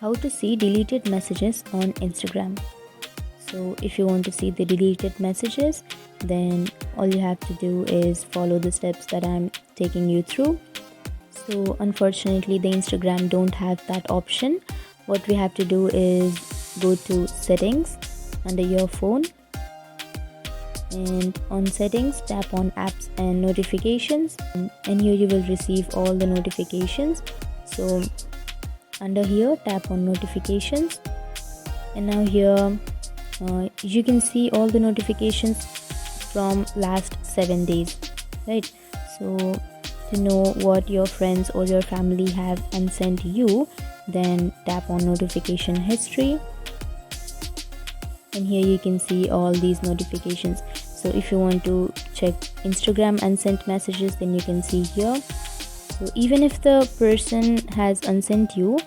How to see deleted messages on Instagram. So if you want to see the deleted messages, then all you have to do is follow the steps that I'm taking you through. So unfortunately the Instagram don't have that option. What we have to do is go to settings under your phone, and on settings tap on apps and notifications, and here you will receive all the notifications. So under here tap on notifications, and now here you can see all the notifications from last 7 days, right? So to know what your friends or your family have unsent you, then tap on notification history, and here you can see all these notifications. So if you want to check Instagram unsent messages, then you can see here. So even if the person has unsent you,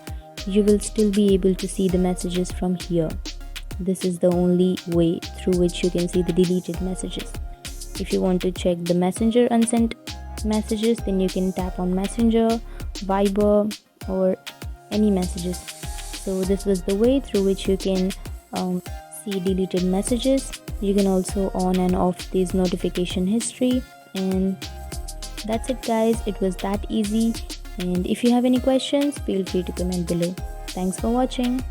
you will still be able to see the messages from here. This is the only way through which you can see the deleted messages. If you want to check the messenger unsent messages, then you can tap on messenger, Viber, or any messages. So this was the way through which you can see deleted messages. You can also on and off these notification history, and that's it guys. It was that easy, and if you have any questions, feel free to comment below. Thanks for watching.